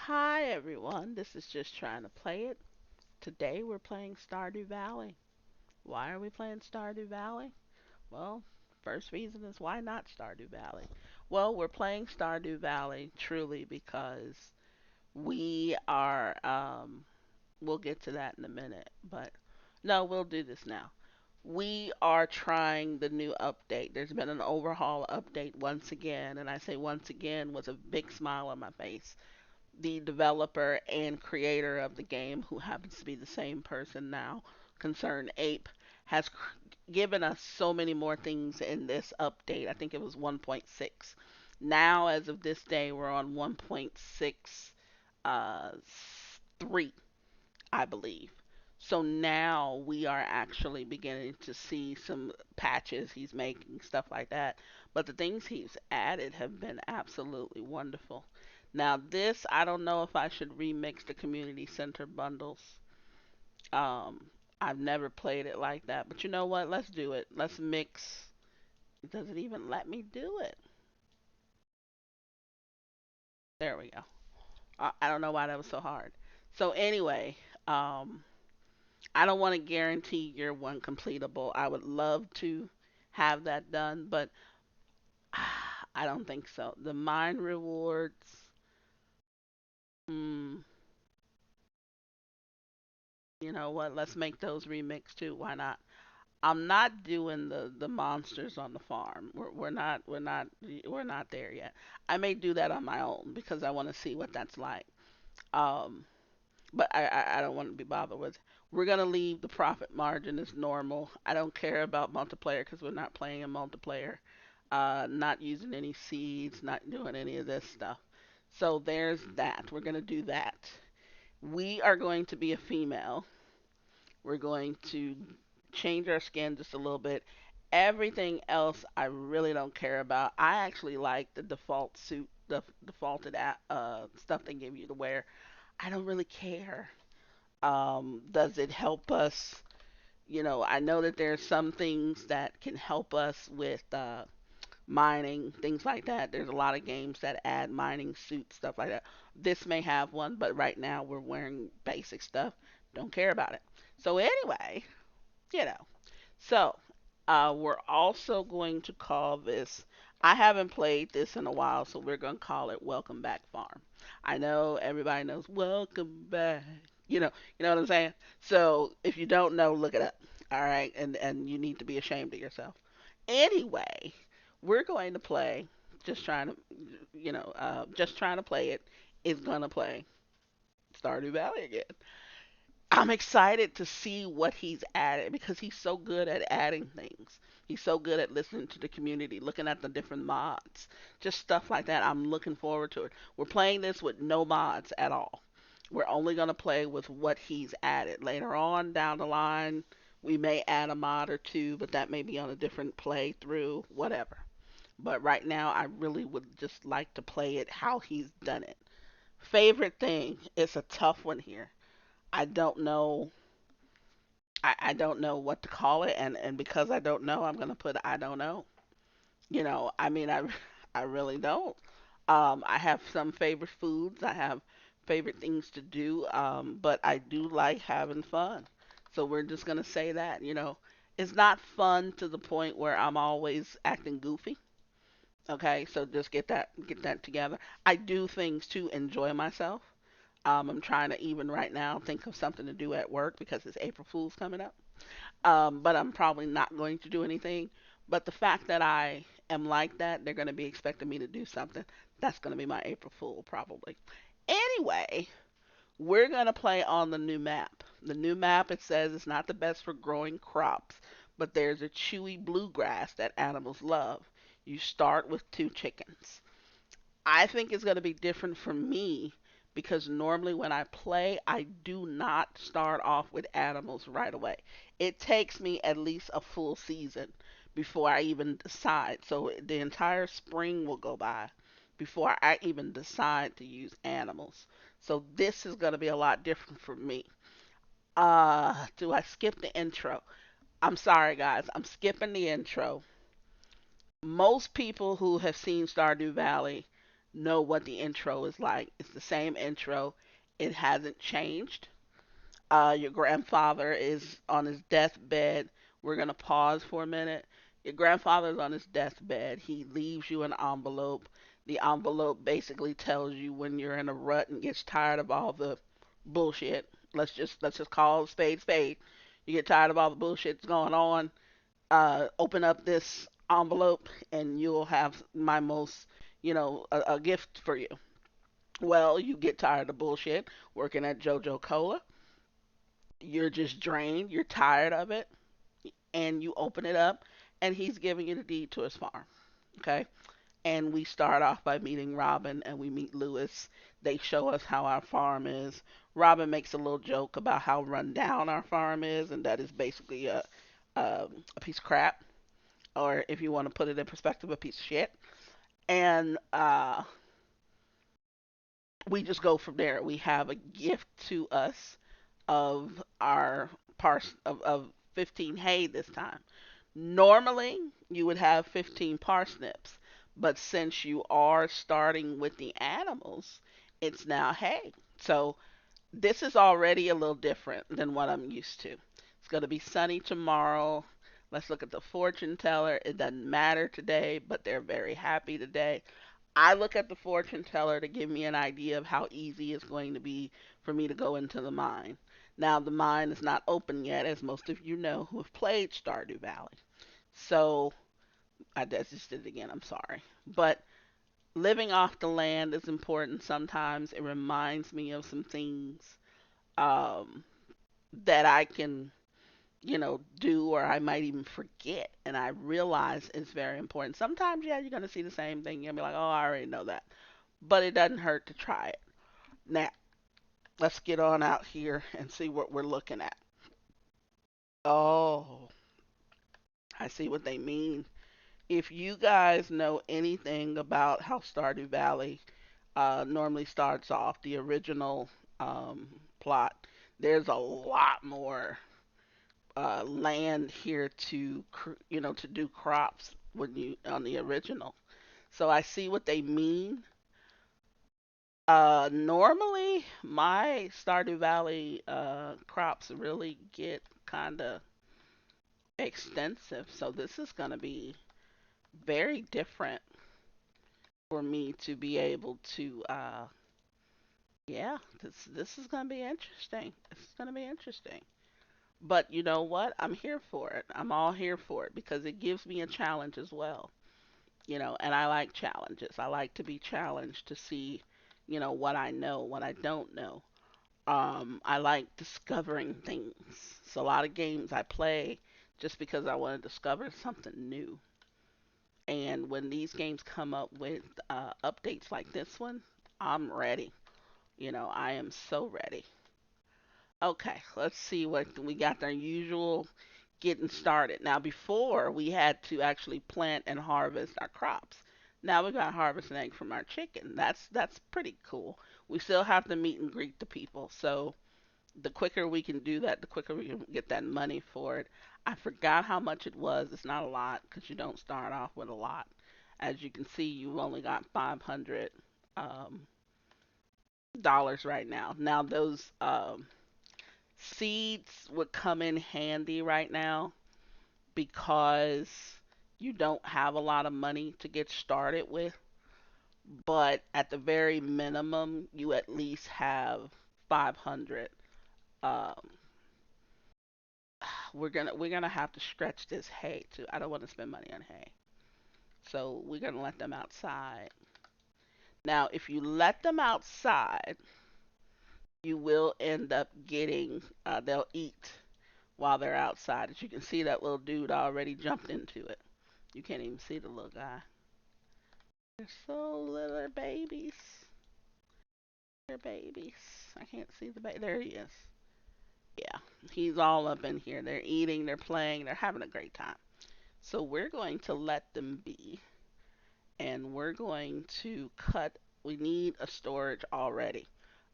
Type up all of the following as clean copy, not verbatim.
Hi everyone, this is just trying to play it. Today we're playing Stardew Valley. Why are we playing Stardew Valley? Well, first reason is why not Stardew Valley? Well, we're playing Stardew Valley truly because we are, we'll get to that in a minute, but no, we'll do this now. We are trying the new update. There's been an overhaul update once again, and I say once again with a big smile on my face. The developer and creator of the game, who happens to be the same person now, ConcernedApe, has given us so many more things in this update. I think it was 1.6. Now, as of this day, we're on 1.6 3, I believe. So now we are actually beginning to see some patches he's making, stuff like that. But the things he's added have been absolutely wonderful. Now, this, I don't know if I should remix the community center bundles. Um, I've never played it like that. But you know what? Let's do it. Let's mix. Does it even let me do it? There we go. I don't know why that was so hard. So, anyway, um, I don't want to guarantee you're one completable. I would love to have that done, but I don't think so. The mine rewards, mm, you know what? Let's make those remix too. Why not? I'm not doing the monsters on the farm. We're not there yet. I may do that on my own because I want to see what that's like. Um, but I don't want to be bothered with. We're gonna leave the profit margin as normal. I don't care about multiplayer because we're not playing in multiplayer. Not using any seeds, not doing any of this stuff. So there's that. We're gonna do that. We are going to be a female. We're going to change our skin just a little bit. Everything else I really don't care about. I actually like the default suit, the defaulted stuff they give you to wear. I don't really care. Does it help us? I know that there's some things that can help us with mining, things like that. There's a lot of games that add mining suits, stuff like that. This may have one, but right now we're wearing basic stuff. Don't care about it. So anyway, you know. So we're also going to call this. I haven't played this in a while, so we're going to call it Welcome Back Farm. I know everybody knows Welcome Back. You know what I'm saying? So if you don't know, look it up. All right, and you need to be ashamed of yourself. Anyway, we're going to play. Just trying to, just trying to play it. Is gonna play Stardew Valley again. I'm excited to see what he's added because he's so good at adding things. He's so good at listening to the community, looking at the different mods, just stuff like that. I'm looking forward to it. We're playing this with no mods at all. We're only going to play with what he's added. Later on down the line, we may add a mod or two, but that may be on a different playthrough, whatever. But right now, I really would just like to play it how he's done it. Favorite thing, it's a tough one here. I don't know. I don't know what to call it, and because I don't know, I'm gonna put I don't know. I mean, I really don't. I have some favorite foods. I have favorite things to do. But I do like having fun. So we're just gonna say that. It's not fun to the point where I'm always acting goofy. Okay, so just get that together. I do things to enjoy myself. I'm trying to even right now think of something to do at work because it's April Fool's coming up. But I'm probably not going to do anything. But the fact that I am like that, they're going to be expecting me to do something. That's going to be my April Fool, probably. Anyway, we're going to play on the new map. The new map, it says it's not the best for growing crops, but there's a chewy bluegrass that animals love. You start with 2 chickens. I think it's going to be different for me because normally when I play, I do not start off with animals right away. It takes me at least a full season before I even decide. So the entire spring will go by before I even decide to use animals. So this is going to be a lot different for me. Do I skip the intro? I'm sorry, guys. I'm skipping the intro. Most people who have seen Stardew Valley know what the intro is like. It's the same intro. It hasn't changed. Your grandfather is on his deathbed. We're going to pause for a minute. Your grandfather's on his deathbed. He leaves you an envelope. The envelope basically tells you when you're in a rut and gets tired of all the bullshit. Let's just call a spade spade. You get tired of all the bullshit that's going on. Open up this envelope and you'll have my most, a gift for you. Well, you get tired of bullshit working at JoJo Cola. You're just drained, you're tired of it, and you open it up, and he's giving you the deed to his farm. Okay? And we start off by meeting Robin, and we meet Lewis. They show us how our farm is. Robin makes a little joke about how run down our farm is, and that is basically a piece of crap, or if you want to put it in perspective, a piece of shit. And we just go from there. We have a gift to us of our of 15 hay this time. Normally, you would have 15 parsnips, but since you are starting with the animals, it's now hay. So this is already a little different than what I'm used to. It's going to be sunny tomorrow. Let's look at the fortune teller. It doesn't matter today, but they're very happy today. I look at the fortune teller to give me an idea of how easy it's going to be for me to go into the mine. Now, the mine is not open yet, as most of you know who have played Stardew Valley. So, I just did it again, I'm sorry. But living off the land is important sometimes. It reminds me of some things um, that I can, do or I might even forget. And I realize it's very important. Sometimes, yeah, you're going to see the same thing. You'll be like, oh, I already know that. But it doesn't hurt to try it. Now, let's get on out here and see what we're looking at. Oh, I see what they mean. If you guys know anything about how Stardew Valley normally starts off, the original plot, there's a lot more land here to do crops when you on the original. So I see what they mean. Normally my Stardew Valley crops really get kind of extensive, so this is going to be very different for me to be able to yeah, this is going to be interesting. This is going to be interesting. But you know what? I'm here for it. I'm all here for it because it gives me a challenge as well. And I like challenges. I like to be challenged to see, what I know, what I don't know. I like discovering things. So a lot of games I play just because I want to discover something new. And when these games come up with updates like this one, I'm ready. I am so ready. Okay, let's see what we got. Our usual getting started. Now, before we had to actually plant and harvest our crops. Now we got harvest and egg from our chicken. That's pretty cool. We still have to meet and greet the people. So the quicker we can do that, the quicker we can get that money for it. I forgot how much it was. It's not a lot because you don't start off with a lot. As you can see, you've only got $500 right now. Now those seeds would come in handy right now because you don't have a lot of money to get started with. But at the very minimum, you at least have 500. Um, we're gonna have to stretch this hay too. I don't want to spend money on hay, so we're gonna let them outside. Now, if you let them outside, you will end up getting. They'll eat while they're outside. As you can see, that little dude already jumped into it. You can't even see the little guy. They're so little, they're babies. They're babies. I can't see the baby. There he is. Yeah, he's all up in here. They're eating, they're playing, they're having a great time. So we're going to let them be, and we're going to cut. We need a storage already.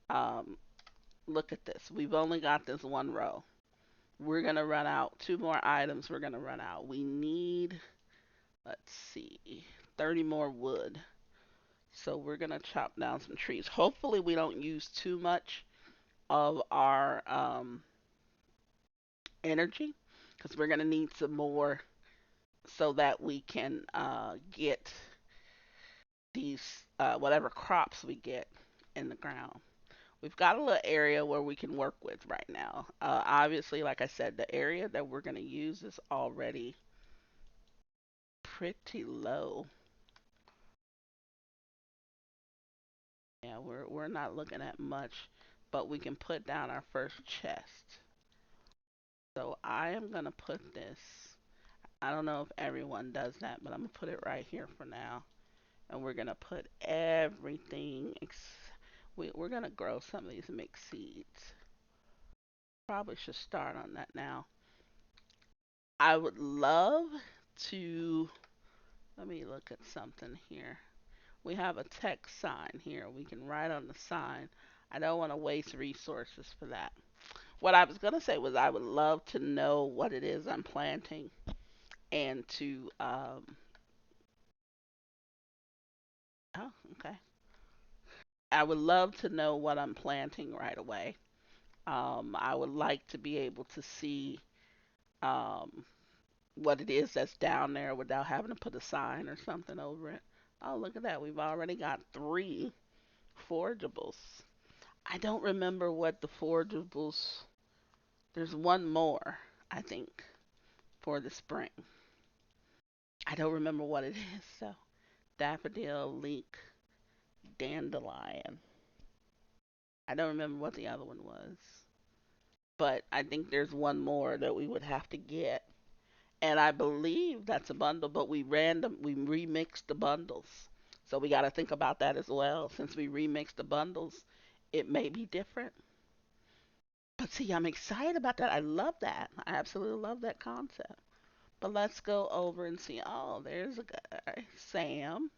Um, Look at this. We've only got this one row. We're gonna run out. Two more items. We're gonna run out. We need, let's see, 30 more wood. So we're gonna chop down some trees. Hopefully we don't use too much of our energy because we're gonna need some more so that we can get these whatever crops we get in the ground. We've got a little area where we can work with right now. Obviously, like I said, the area that we're gonna use is already pretty low. Yeah, we're not looking at much, but we can put down our first chest. So I am gonna put this. I don't know if everyone does that, but I'm gonna put it right here for now. And we're gonna put everything. We're gonna grow some of these mixed seeds. Probably should start on that now. I would love to. Let me look at something here. We have a text sign here. We can write on the sign. I don't want to waste resources for that. What I was gonna say was I would love to know what it is I'm planting and to oh, okay. I would love to know what I'm planting right away. I would like to be able to see um, what it is that's down there without having to put a sign or something over it. Oh, look at that. We've already got 3 forageables. I don't remember what the forageables. There's one more, I think, for the spring. I don't remember what it is. So, daffodil, leek, dandelion. I don't remember what the other one was. But I think there's one more that we would have to get. And I believe that's a bundle, but we remixed the bundles. So we got to think about that as well. Since we remixed the bundles, it may be different. But see, I'm excited about that. I love that. I absolutely love that concept. But let's go over and see. Oh, there's a guy, Sam.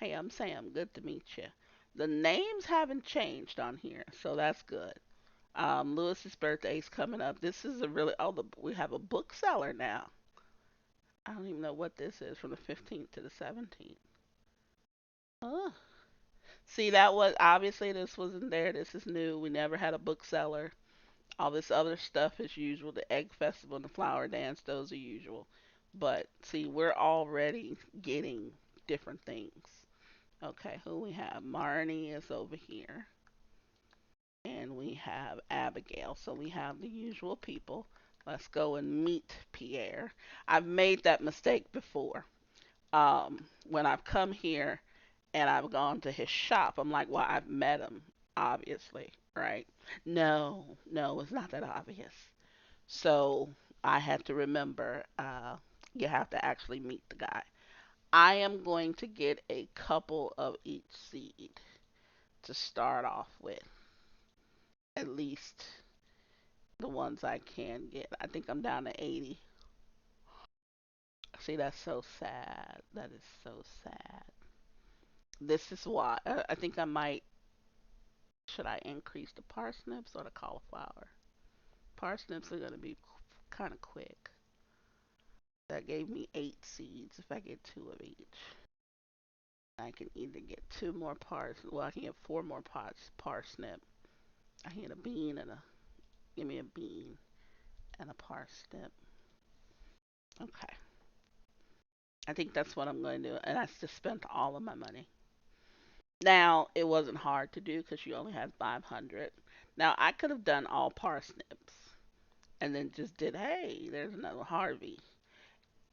Hey, I'm Sam. Good to meet you. The names haven't changed on here, so that's good. Lewis's birthday's coming up. This is a really we have a bookseller now. I don't even know what this is from the 15th to the 17th. Oh, see that was obviously this wasn't there. This is new. We never had a bookseller. All this other stuff is usual. The egg festival and the flower dance, those are usual. But see, we're already getting different things. Okay, who we have? Marnie is over here. And we have Abigail. So we have the usual people. Let's go and meet Pierre. I've made that mistake before. When I've come here and I've gone to his shop, I'm like, well, I've met him, obviously, right? No, no, it's not that obvious. So I had to remember, you have to actually meet the guy. I am going to get a couple of each seed to start off with, at least the ones I can get. I think I'm down to 80. See, that's so sad. That is so sad. This is why I think I might. Should I increase the parsnips or the cauliflower? Parsnips are going to be kind of quick. That gave me 8 seeds. If I get 2 of each, I can either get 2 more Well, I can get 4 more parsnip. I can get a bean and a. Give me a bean and a parsnip. Okay. I think that's what I'm going to do. And I just spent all of my money. Now, it wasn't hard to do because you only had 500. Now, I could have done all parsnips and then just did, hey, there's another Harvey.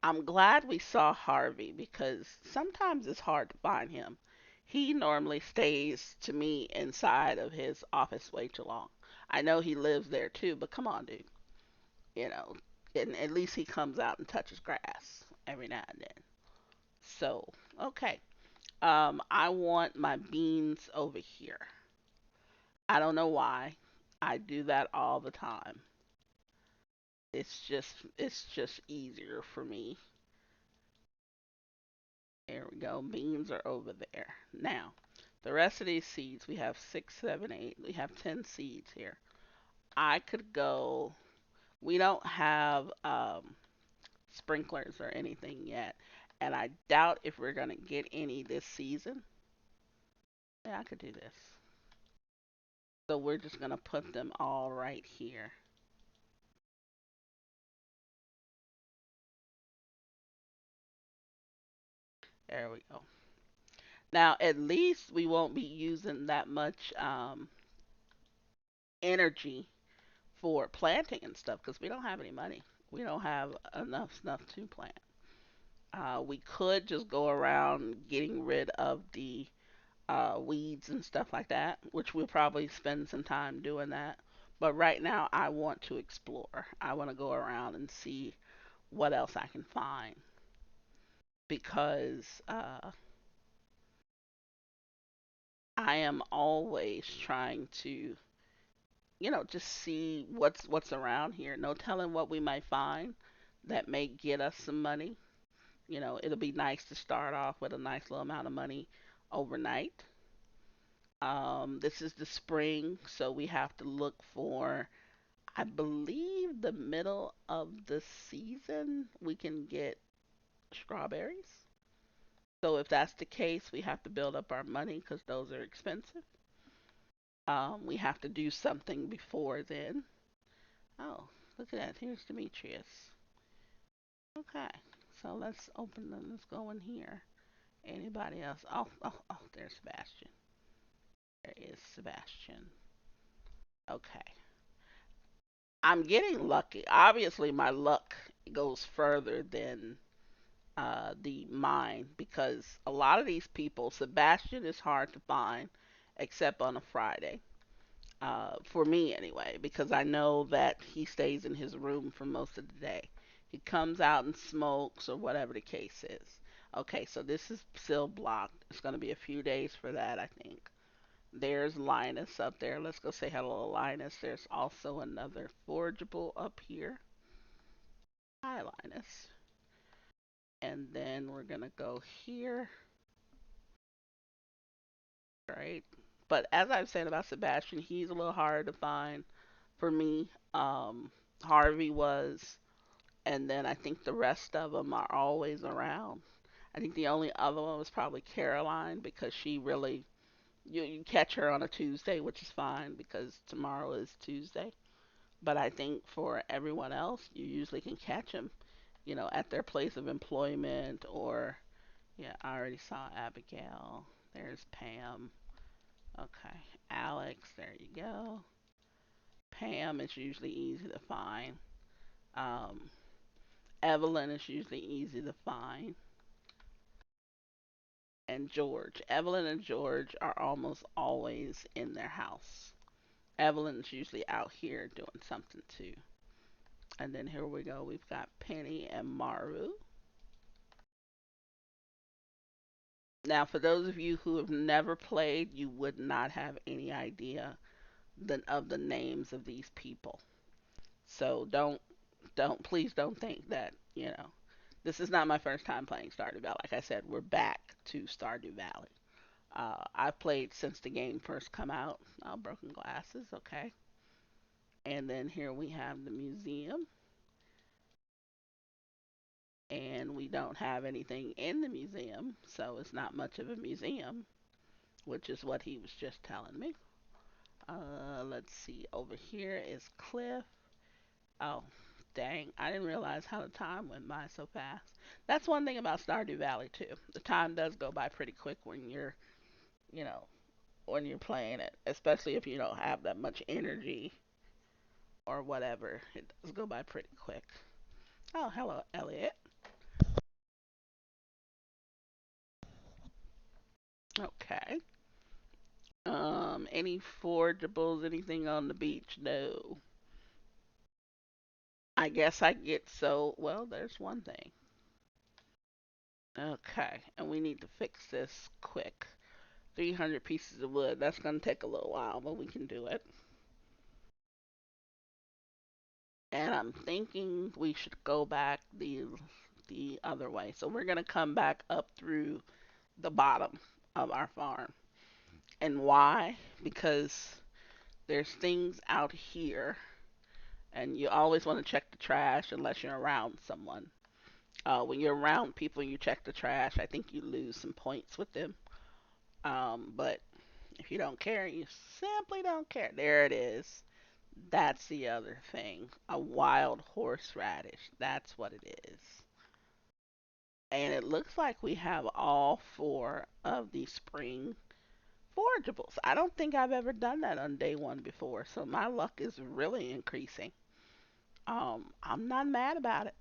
I'm glad we saw Harvey because sometimes it's hard to find him. He normally stays to me inside of his office way too long. I know he lives there too, but come on, dude. You know, and at least he comes out and touches grass every now and then. So, okay. I want my beans over here. I don't know why. I do that all the time. It's just easier for me. There we go. Beans are over there. Now, the rest of these seeds, we have 6, 7, 8. We have 10 seeds here. I could go. We don't have sprinklers or anything yet, and I doubt if we're gonna get any this season. Yeah, I could do this. So we're just gonna put them all right here. There we go. Now at least we won't be using that much energy for planting and stuff because we don't have any money. We don't have enough stuff to plant. We could just go around getting rid of the weeds and stuff like that, which we'll probably spend some time doing that. But right now, I want to explore. I want to go around and see what else I can find because I am always trying to, just see what's around here. No telling what we might find that may get us some money. It'll be nice to start off with a nice little amount of money overnight. This is the spring, so we have to look for, I believe, the middle of the season we can get strawberries. So if that's the case, we have to build up our money because those are expensive. We have to do something before then. Oh, look at that. Here's Demetrius. Okay, so let's open them. Let's go in here. Anybody else? Oh, oh, oh, there's Sebastian. There is Sebastian. Okay. I'm getting lucky. Obviously, my luck goes further than the mine because a lot of these people, Sebastian is hard to find except on a Friday. For me, anyway, because I know that he stays in his room for most of the day. He comes out and smokes or whatever the case is. Okay, so this is still blocked. It's going to be a few days for that, I think. There's Linus up there. Let's go say hello to Linus. There's also another forageable up here. Hi, Linus. And then we're going to go here. Right. But as I was saying about Sebastian, he's a little harder to find for me. Harvey was, and then I think the rest of them are always around. I think the only other one was probably Caroline because she really, you catch her on a Tuesday, which is fine because tomorrow is Tuesday. But I think for everyone else, you usually can catch them, at their place of employment or, yeah, I already saw Abigail. There's Pam. Okay, Alex, there you go. Pam is usually easy to find. Um, Evelyn is usually easy to find. And George. Evelyn and George are almost always in their house. Evelyn's usually out here doing something too. And then here we go. We've got Penny and Maru. Now, for those of you who have never played, you would not have any idea of the names of these people. So please don't think that, this is not my first time playing Stardew Valley. Like I said, we're back to Stardew Valley. I've played since the game first come out. Oh, broken glasses, okay. And then here we have the museum. And we don't have anything in the museum, so it's not much of a museum, which is what he was just telling me. Let's see. Over here is Cliff. Oh, dang. I didn't realize how the time went by so fast. That's one thing about Stardew Valley, too. The time does go by pretty quick you know, when you're playing it, especially if you don't have that much energy or whatever. It does go by pretty quick. Oh, hello, Elliot. Okay. Any forageables, anything on the beach? No. I guess I get well, there's one thing. Okay, and we need to fix this quick. 300 pieces of wood. That's going to take a little while, but we can do it. And I'm thinking we should go back the other way. So we're going to come back up through the bottom of our farm. And why? Because there's things out here, and you always want to check the trash unless you're around someone. When you're around people and you check the trash, I think you lose some points with them. But If you don't care, you simply don't care. There it is. That's the other thing. A wild horseradish. That's what it is. And it looks like we have all four of the spring forageables. I don't think I've ever done that on day one before, so my luck is really increasing. I'm not mad about it.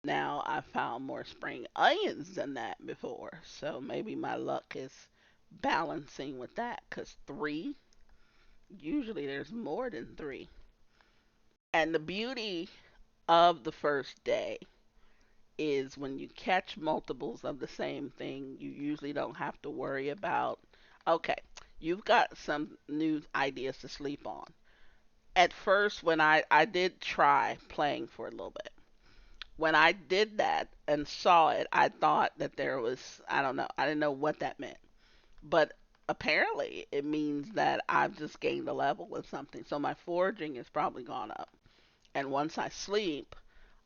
Now I found more spring onions than that before, so maybe my luck is balancing with that. Cause three, usually there's more than three. And the beauty of the first day is when you catch multiples of the same thing, you usually don't have to worry about, okay, you've got some new ideas to sleep on. At first, when I did try playing for a little bit, when I did that and saw it, I thought that there was, I don't know, I didn't know what that meant. But apparently, it means that I've just gained a level with something. So my foraging has probably gone up. And once I sleep,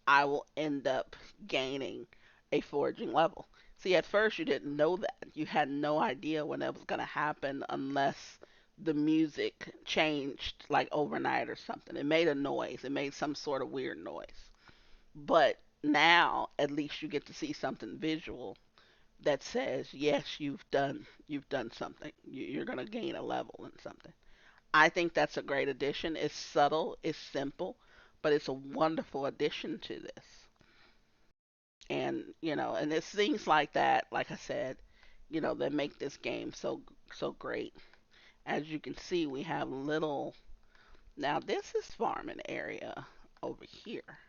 I will end up gaining a foraging level. See, at first you didn't know that. You had no idea when that was going to happen unless the music changed like overnight or something. It made a noise. It made some sort of weird noise. But now at least you get to see something visual that says, yes, you've done something. You're going to gain a level in something. I think that's a great addition. It's subtle, it's simple, but it's a wonderful addition to this. And it's things like that, like I said, that make this game so great. As you can see, we have little. Now this is farming area over here.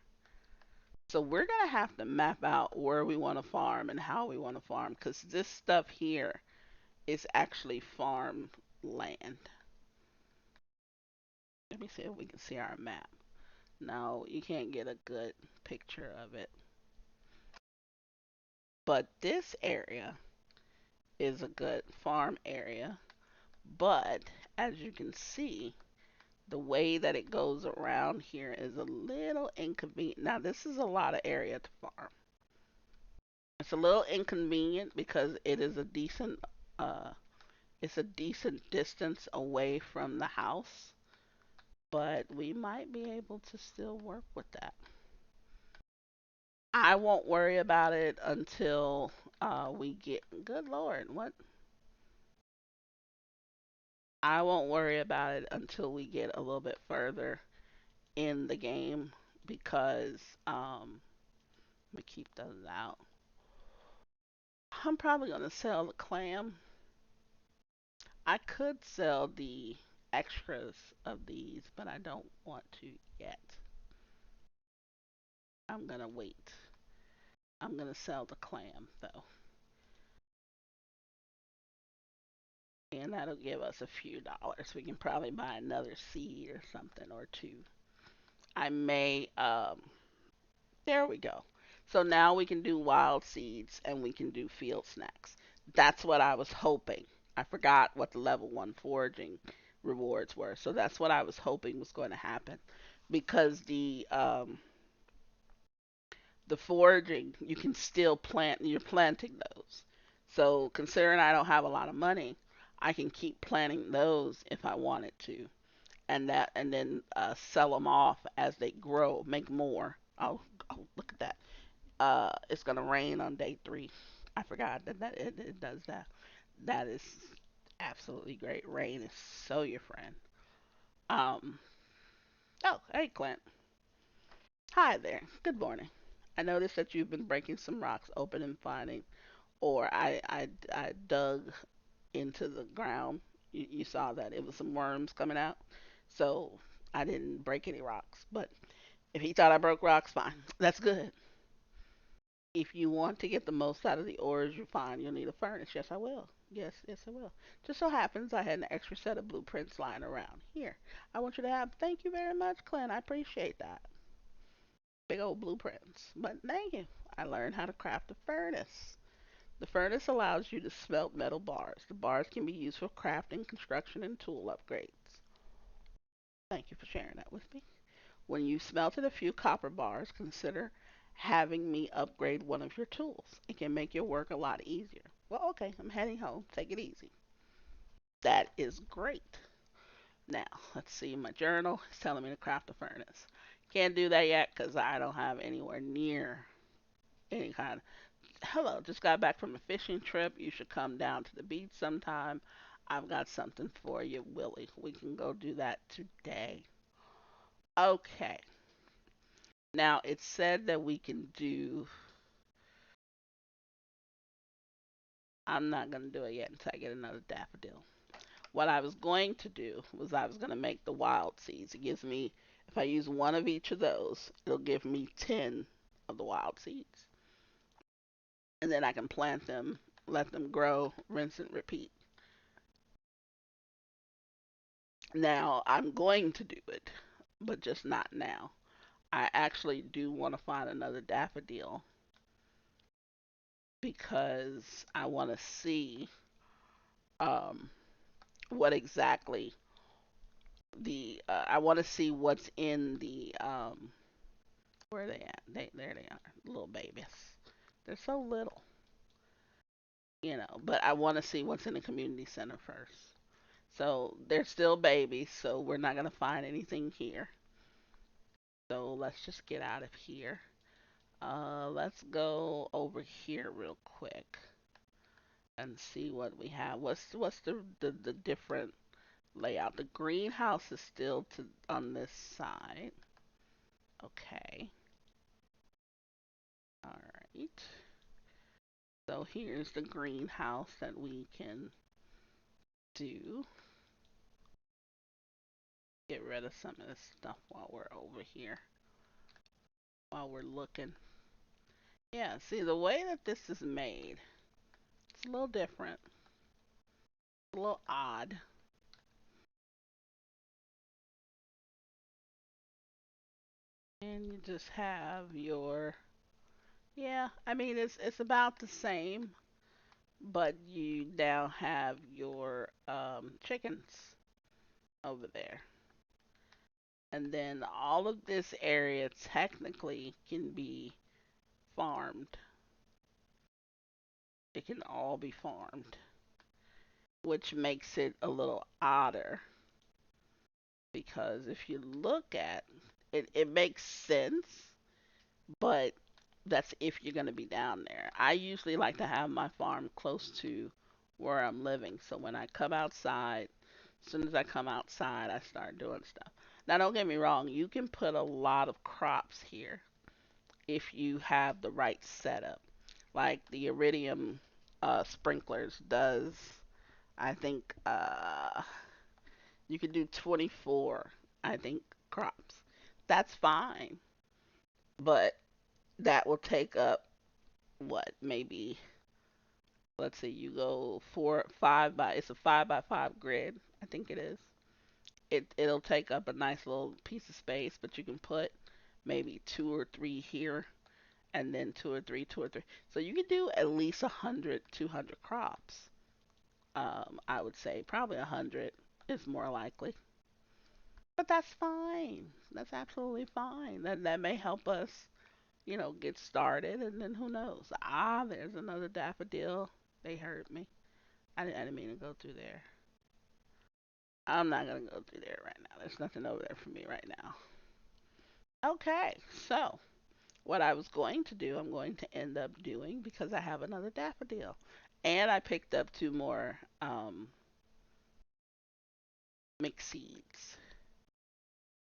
So we're gonna have to map out where we want to farm and how we want to farm, because this stuff here is actually farm land. Let me see if we can see our map. No, you can't get a good picture of it. But this area is a good farm area. But as you can see, the way that it goes around here is a little inconvenient. Now, this is a lot of area to farm. It's a little inconvenient because uh, it's a decent distance away from the house, but we might be able to still work with that. I won't worry about it until we get. Good Lord, what? I won't worry about it until we get a little bit further in the game because let me keep those out. I'm probably gonna sell the clam. I could sell the extras of these, but I don't want to yet. I'm gonna wait. I'm gonna sell the clam though, and that'll give us a few dollars. We can probably buy another seed or something or two. I may There we go. So now we can do wild seeds and we can do field snacks. That's what I was hoping. I forgot what the level 1 foraging rewards were. So that's what I was hoping was going to happen because the foraging you can still plant, you're planting those. So considering I don't have a lot of money, I can keep planting those if I wanted to, and then sell them off as they grow, make more. Oh, look at that. It's gonna rain on day 3. I forgot that it does that. That is absolutely great. Rain is so your friend. Um. Oh, hey Clint. Hi there. Good morning. I noticed that you've been breaking some rocks open and finding, or I dug into the ground. You saw that it was some worms coming out. So I didn't break any rocks. But if he thought I broke rocks, fine. That's good. If you want to get the most out of the ores you find, you'll need a furnace. Yes, I will. Yes, I will. Just so happens I had an extra set of blueprints lying around. Here, I want you to have. Thank you very much, Clint. I appreciate that. Big old blueprints. But thank you. I learned how to craft a furnace. The furnace allows you to smelt metal bars. The bars can be used for crafting, construction, and tool upgrades. Thank you for sharing that with me. When you've smelted a few copper bars, consider having me upgrade one of your tools. It can make your work a lot easier. Well, okay, I'm heading home. Take it easy. That is great. Now, let's see. My journal is telling me to craft a furnace. Can't do that yet because I don't have anywhere near any kind. Hello, just got back from a fishing trip. You should come down to the beach sometime. I've got something for you, Willie. We can go do that today. Okay. Now, it said that we can do. I'm not going to do it yet until I get another daffodil. What I was going to do was I was going to make the wild seeds. It gives me, if I use one of each of those, it'll give me 10 of the wild seeds. And then I can plant them, let them grow, rinse and repeat. Now, I'm going to do it, but just not now. I actually do want to find another daffodil because I want to see um, what exactly I want to see what's in the where are they at? There they are, little babies. They're so little, but I want to see what's in the community center first. So they're still babies, so we're not gonna find anything here. So let's just get out of here. Let's go over here real quick and see what we have. What's the different layout? The greenhouse is still to on this side. Okay. All right. So here's the greenhouse that we can do. Get rid of some of this stuff while we're over here. While we're looking. Yeah, see the way that this is made, it's a little different. A little odd. And you just have your yeah, I mean it's about the same, but you now have your chickens over there. And then all of this area technically can be farmed. It can all be farmed, which makes it a little odder because if you look at it, it makes sense, but that's if you're going to be down there. I usually like to have my farm close to where I'm living, so when I come outside, as soon as I come outside, I start doing stuff. Now, don't get me wrong, you can put a lot of crops here if you have the right setup. Like the iridium sprinklers does, I think you can do 24, I think, crops. That's fine, but that will take up what maybe let's see, you go 4 5 by it's a 5 by 5 grid, I think it is. It'll take up a nice little piece of space, but you can put maybe 2 or 3 here, and then 2 or 3, 2 or 3. So you can do at least 100, 200 crops. I would say probably 100 is more likely, but that's fine. That's absolutely fine. That may help us, get started, and then who knows? Ah, there's another daffodil. They hurt me. I didn't mean to go through there. I'm not gonna go through there right now. There's nothing over there for me right now. Okay, so what I was going to do, I'm going to end up doing because I have another daffodil, and I picked up 2 more mixed seeds.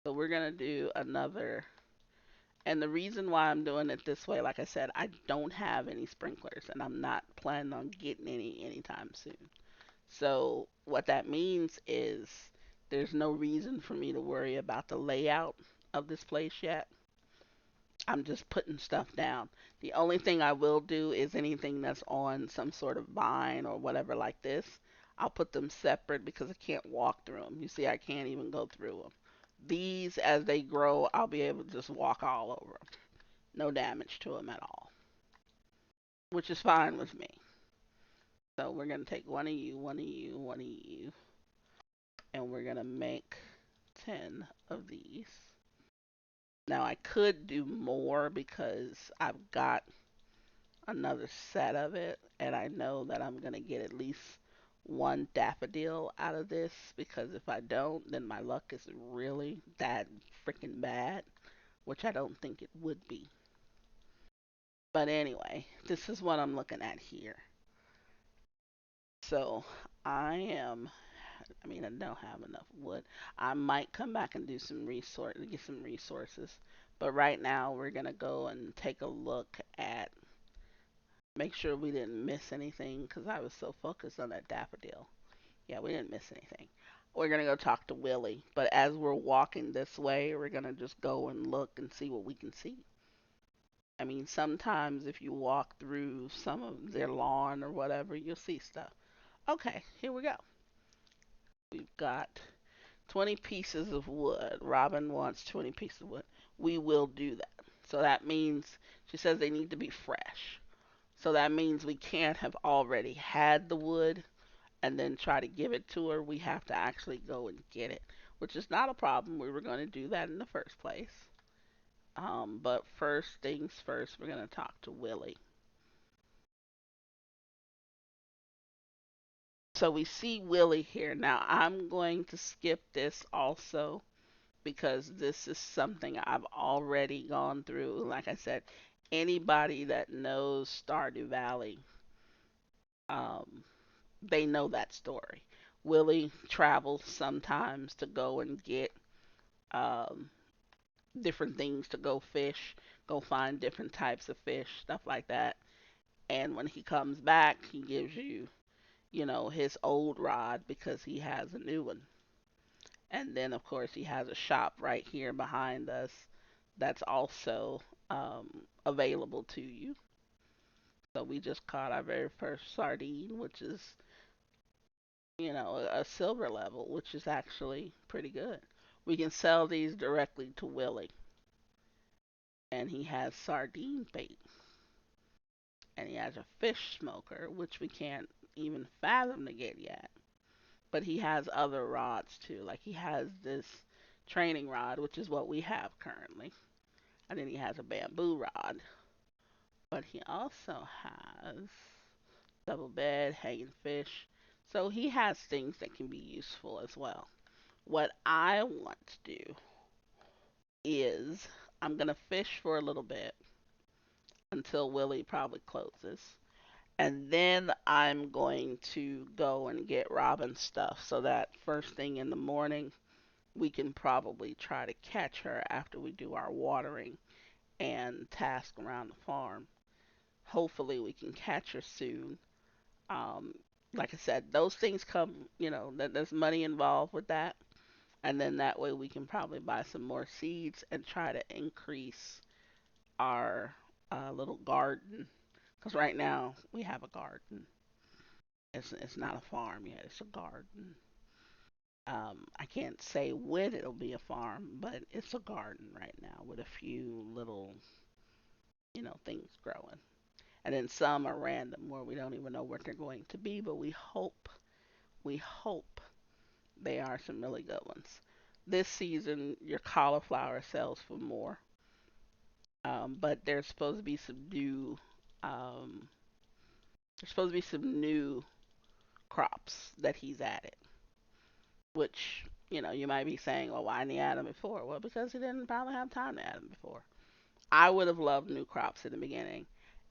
So we're gonna do another. And the reason why I'm doing it this way, like I said, I don't have any sprinklers, and I'm not planning on getting any anytime soon. So what that means is there's no reason for me to worry about the layout of this place yet. I'm just putting stuff down. The only thing I will do is anything that's on some sort of vine or whatever like this. I'll put them separate because I can't walk through them. You see, I can't even go through them. These, as they grow, I'll be able to just walk all over them. No damage to them at all, which is fine with me. So we're going to take one of you, one of you, one of you, and we're going to make 10 of these. Now I could do more because I've got another set of it, and I know that I'm gonna get at least one daffodil out of this because if I don't, then my luck is really that freaking bad, which I don't think it would be. But anyway, this is what I'm looking at here. So I mean, I don't have enough wood. I might come back and do some get some resources. But right now, we're gonna go and take a look at, make sure we didn't miss anything because I was so focused on that daffodil. Yeah, we didn't miss anything. We're gonna go talk to Willie. But as we're walking this way, we're gonna just go and look and see what we can see. I mean, sometimes if you walk through some of their lawn or whatever, you'll see stuff. Okay, here we go. We've got 20 pieces of wood. Robin wants 20 pieces of wood. We will do that. So that means she says they need to be fresh. So that means we can't have already had the wood and then try to give it to her. We have to actually go and get it, which is not a problem. We were going to do that in the first place. But first things first, we're going to talk to Willie. So we see Willie here. Now I'm going to skip this also because this is something I've already gone through. Like I said, anybody that knows Stardew Valley, um, they know that story. Willie travels sometimes to go and get um, different things to go fish, go find different types of fish, stuff like that. And when he comes back, he gives you, his old rod because he has a new one. And then, of course, he has a shop right here behind us that's also available to you. So we just caught our very first sardine, which is, a silver level, which is actually pretty good. We can sell these directly to Willie, and he has sardine bait, and he has a fish smoker, which we can't even fathom to get yet. But he has other rods too, like he has this training rod, which is what we have currently, and then he has a bamboo rod. But he also has double bed, hanging fish. So he has things that can be useful as well. What I want to do is I'm going to fish for a little bit until Willie probably closes. And then I'm going to go and get Robin's stuff so that first thing in the morning we can probably try to catch her after we do our watering and task around the farm. Hopefully we can catch her soon. Um, like I said, those things come, that there's money involved with that. And then that way we can probably buy some more seeds and try to increase our little garden. Because right now we have a garden. It's not a farm yet, it's a garden. I can't say when it'll be a farm, but it's a garden right now with a few little, things growing. And then some are random where we don't even know what they're going to be, but we hope they are some really good ones. This season, your cauliflower sells for more, but um, there's supposed to be some new crops that he's added. Which you might be saying, well, why didn't he add them before? Well, because he didn't probably have time to add them before. I would have loved new crops in the beginning,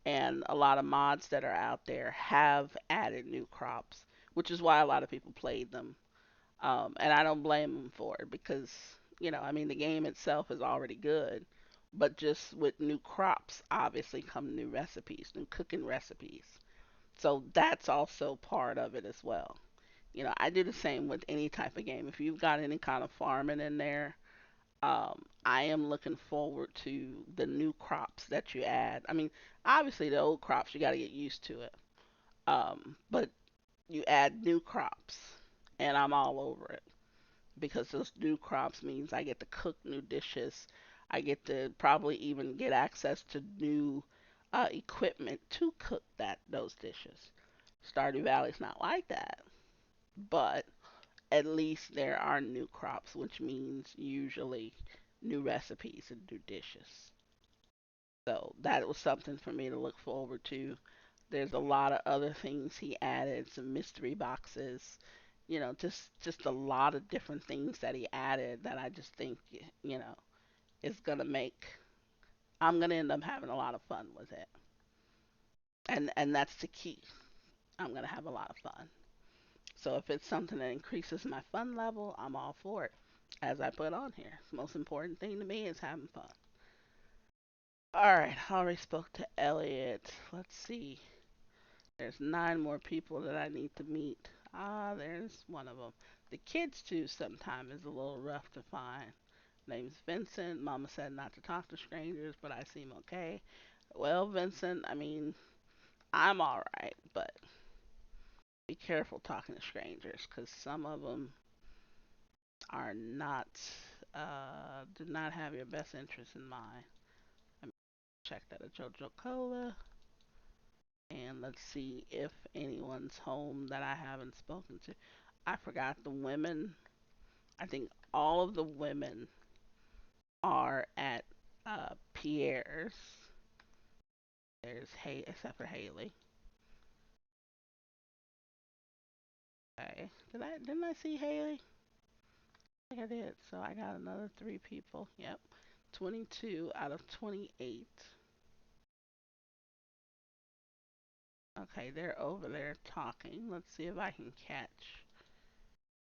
and a lot of mods that are out there have added new crops, which is why a lot of people played them. And I don't blame them for it because, I mean, the game itself is already good, but just with new crops, obviously come new recipes, new cooking recipes. So that's also part of it as well. I do the same with any type of game. If you've got any kind of farming in there, I am looking forward to the new crops that you add. I mean, obviously the old crops you got to get used to it, but you add new crops, and I'm all over it because those new crops means I get to cook new dishes. I get to probably even get access to new equipment to cook those dishes. Stardew Valley's not like that, but at least there are new crops, which means usually new recipes and new dishes. So that was something for me to look forward to. There's a lot of other things he added, some mystery boxes, just a lot of different things that he added that I just think, is gonna make I'm gonna end up having a lot of fun with it. And that's the key. I'm gonna have a lot of fun. So if it's something that increases my fun level, I'm all for it. As I put on here, the most important thing to me is having fun. All right, I already spoke to Elliot. Let's see. There's 9 more people that I need to meet. Ah, there's one of them. The kids too sometimes is a little rough to find. Name's Vincent. Mama said not to talk to strangers, but I seem okay. Well, Vincent, I mean, I'm all right, but be careful talking to strangers because some of them are not, do not have your best interest in mind. Let me check that at JoJo Cola. And let's see if anyone's home that I haven't spoken to. I forgot the women. I think all of the women are at Pierre's. There's except for Haley. Okay. Didn't I see Haley? I think I did. So I got another 3 people. Yep. 22 out of 28. Okay, they're over there talking. Let's see if I can catch.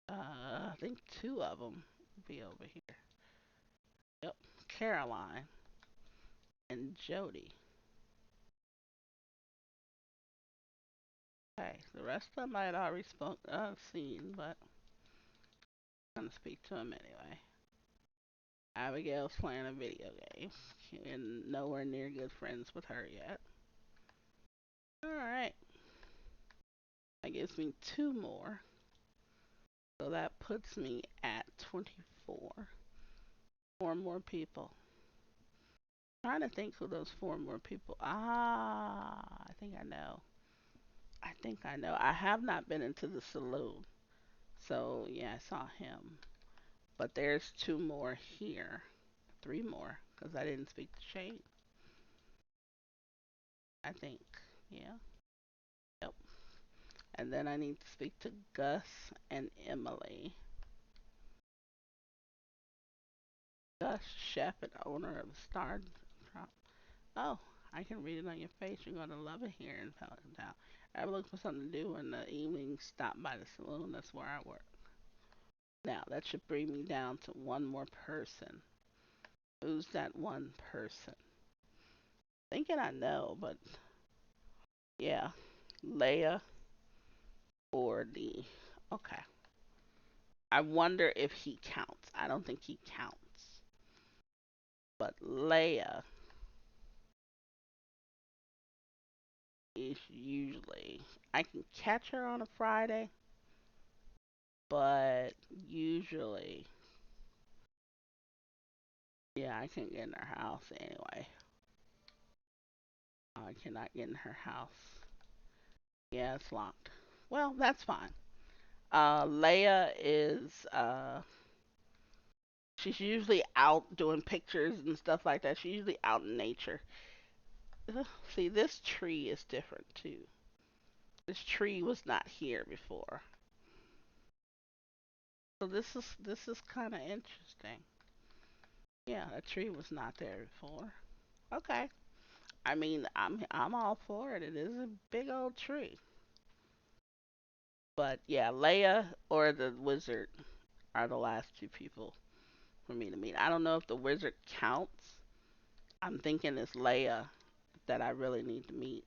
I think 2 of them be over here. Yep. Caroline and Jody. Okay, the rest of them I had already seen, but I'm gonna speak to them anyway. Abigail's playing a video game, and nowhere near good friends with her yet. Alright, that gives me 2 more. So that puts me at 24. 4 more people. Trying to think who those 4 more people. I think I know. I think I know. I have not been into the saloon. So yeah, I saw him. But there's 2 more here. 3 more. Because I didn't speak to Shane. I think. Yeah. Yep. And then I need to speak to Gus and Emily. Gus, chef and owner of Star. Oh, I can read it on your face. You're gonna love it here in Pelican Town. I'm looking for something to do in the evening. Stop by the saloon. That's where I work. Now that should bring me down to 1 more person. Who's that one person? Thinking I know, but yeah, Leia or the. Okay. I wonder if he counts. I don't think he counts. But Leia is usually. I can catch her on a Friday, but usually. Yeah, I can't get in her house anyway. I cannot get in her house. Yeah, it's locked. Well, that's fine. Leia is she's usually out doing pictures and stuff like that. She's usually out in nature. See, this tree is different too. This tree was not here before. So this is kind of interesting. Yeah, that tree was not there before. Okay. I mean, I'm all for it. It is a big old tree. But yeah, Leia or the wizard are the last 2 people for me to meet. I don't know if the wizard counts. I'm thinking it's Leia that I really need to meet.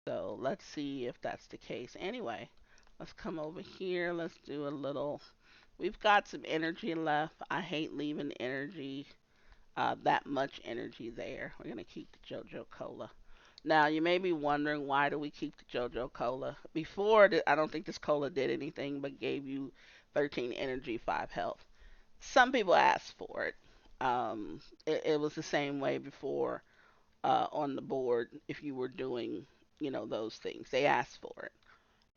So let's see if that's the case. Anyway, let's come over here. Let's do a little. We've got some energy left. I hate leaving energy, that much energy there. We're gonna keep the JoJo Cola. Now you may be wondering why do we keep the JoJo Cola? Before, I don't think this cola did anything but gave you 13 energy, 5 health. Some people asked for it. It was the same way before on the board if you were doing, those things. They asked for it.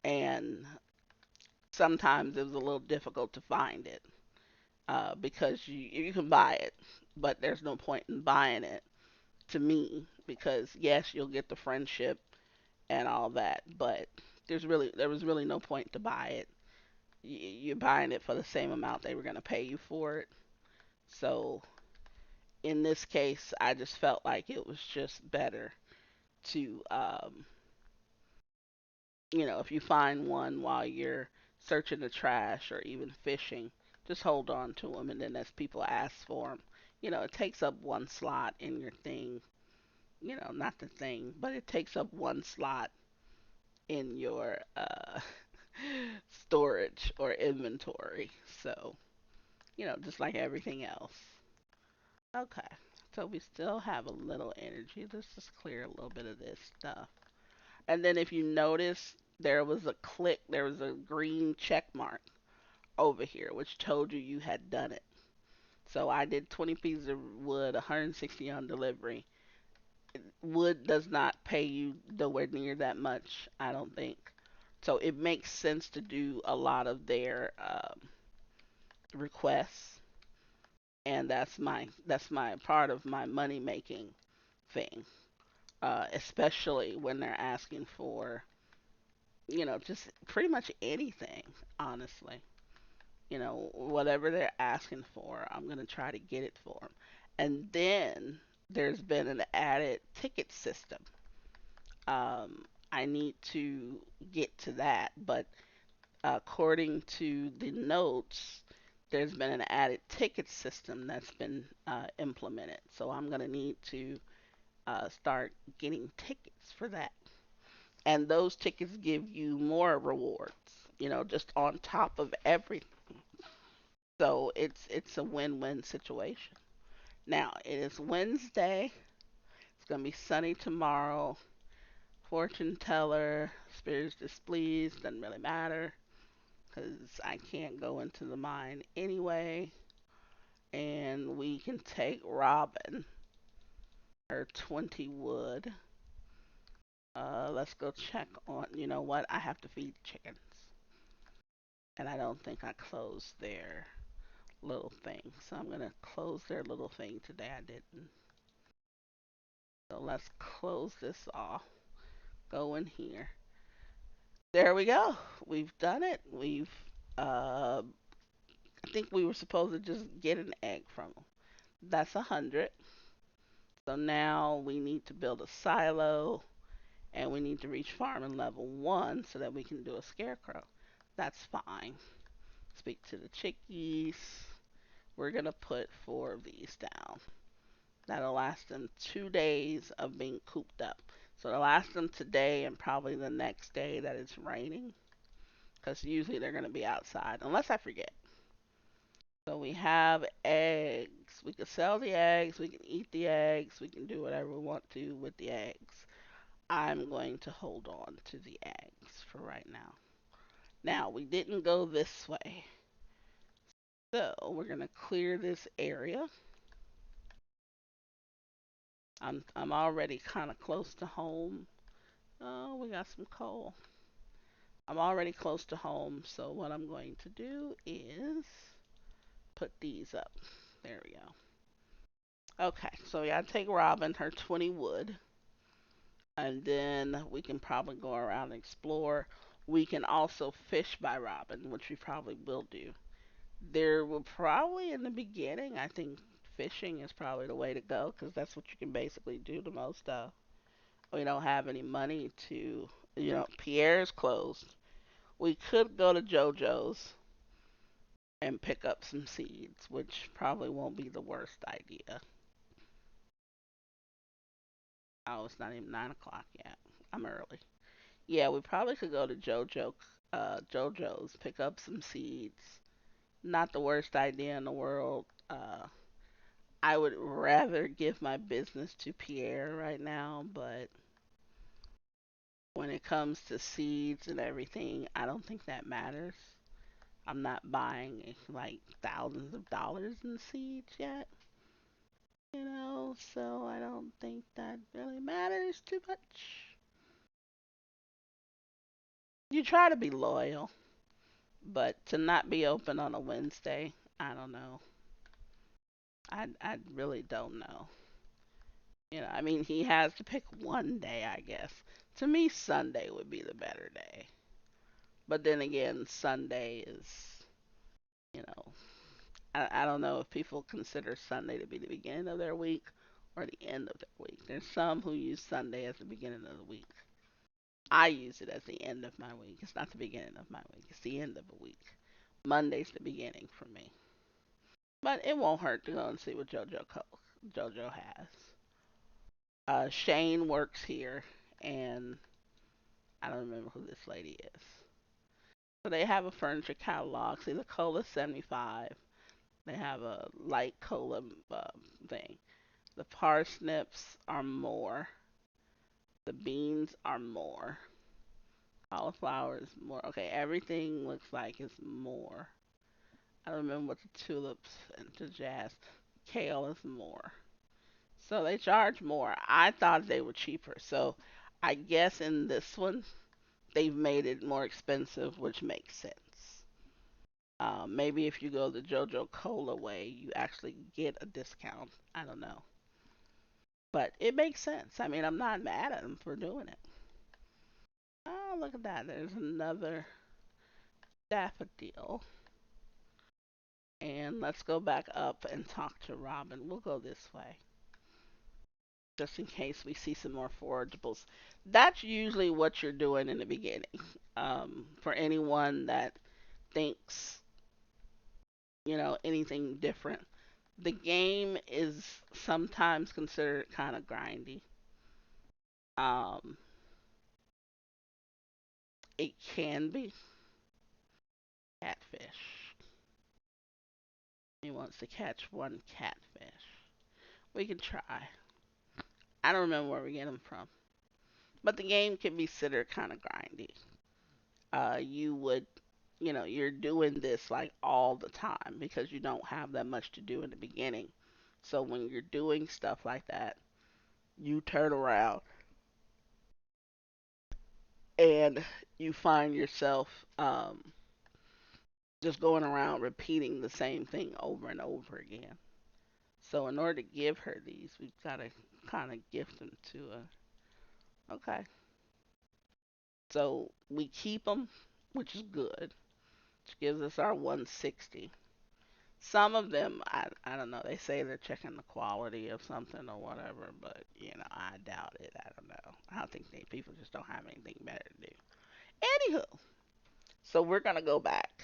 And sometimes it was a little difficult to find it because you can buy it, but there's no point in buying it to me, because yes, you'll get the friendship and all that, but there was really no point to buy it. You're buying it for the same amount they were going to pay you for it. So in this case, I just felt like it was just better to, if you find one while you're searching the trash or even fishing, just hold on to them. And then as people ask for them, it takes up one slot in your thing. Not the thing, but it takes up one slot in your storage or inventory. So, just like everything else. Okay, so we still have a little energy. Let's just clear a little bit of this stuff. And then if you notice, there was a green check mark over here, which told you you had done it. So I did 20 pieces of wood, 160 on delivery. Wood does not pay you nowhere near that much, I don't think. So it makes sense to do a lot of their requests, and that's my part of my money making thing. Especially when they're asking for, just pretty much anything, honestly. Whatever they're asking for, I'm going to try to get it for them. And then there's been an added ticket system. I need to get to that, but according to the notes, there's been an added ticket system that's been implemented. So I'm going to need to start getting tickets for that. And those tickets give you more rewards, just on top of everything. So it's a win-win situation. Now it is Wednesday. It's gonna be sunny tomorrow. Fortune teller, spirits displeased, doesn't really matter because I can't go into the mine anyway. And we can take Robin, her 20 wood. Let's go check on. You know what? I have to feed chickens, and I don't think I closed their little thing. So I'm gonna close their little thing today. I didn't. So let's close this off. Go in here. There we go. We've done it. I think we were supposed to just get an egg from them. That's 100. So now we need to build a silo and we need to reach farming level 1 so that we can do a scarecrow. That's fine. Speak to the chickies. We're going to put 4 of these down. That'll last them 2 days of being cooped up. So it'll last them today and probably the next day that it's raining. Because usually they're going to be outside, unless I forget. So we have eggs. We can sell the eggs, we can eat the eggs, we can do whatever we want to with the eggs. I'm going to hold on to the eggs for right now. Now, we didn't go this way. So we're going to clear this area. I'm already kind of close to home. Oh, we got some coal. I'm already close to home, so what I'm going to do is put these up. There we go. Okay, so we gotta take Robin her 20 wood, and then we can probably go around and explore. We can also fish by Robin, which we probably will do. There will probably, in the beginning, I think fishing is probably the way to go because that's what you can basically do the most of. We don't have any money to, Pierre's closed. We could go to JoJo's and pick up some seeds, which probably won't be the worst idea. Oh, it's not even 9 o'clock yet. I'm early. Yeah, we probably could go to JoJo's, pick up some seeds. Not the worst idea in the world. I would rather give my business to Pierre right now, but when it comes to seeds and everything, I don't think that matters. I'm not buying like thousands of dollars in seeds yet, so I don't think that really matters too much. You try to be loyal, but to not be open on a Wednesday, I don't know. I really don't know. I mean, he has to pick one day, I guess. To me, Sunday would be the better day. But then again, Sunday is, you know, I don't know if people consider Sunday to be the beginning of their week or the end of their week. There's some who use Sunday as the beginning of the week. I use it as the end of my week. It's not the beginning of my week. It's the end of a week. Monday's the beginning for me. But it won't hurt to go and see what JoJo has. Shane works here, and I don't remember who this lady is. So they have a furniture catalog. See, the cola 75. They have a light cola thing. The parsnips are more. The beans are more. Cauliflower is more. Okay, everything looks like it's more. I don't remember what the tulips and the jazz. Kale is more. So they charge more. I thought they were cheaper. So I guess in this one, they've made it more expensive, which makes sense. Maybe if you go the JoJo Cola way, you actually get a discount. I don't know. But it makes sense. I mean, I'm not mad at them for doing it. Oh, look at that. There's another daffodil. And let's go back up and talk to Robin. We'll go this way. Just in case we see some more forageables. That's usually what you're doing in the beginning. For anyone that thinks, anything different. The game is sometimes considered kind of grindy. Um, it can be catfish. He wants to catch one catfish. We can try. I don't remember where we get them from. But the game can be considered kind of grindy. You would, you're doing this like all the time because you don't have that much to do in the beginning. So when you're doing stuff like that, you turn around and you find yourself just going around repeating the same thing over and over again. So in order to give her these, we've got to kind of gift them to her. Okay. So we keep them, which is good, which gives us our 160. Some of them, I don't know, they say they're checking the quality of something or whatever, but, I doubt it. I don't know. I don't think people just don't have anything better to do. Anywho, so we're going to go back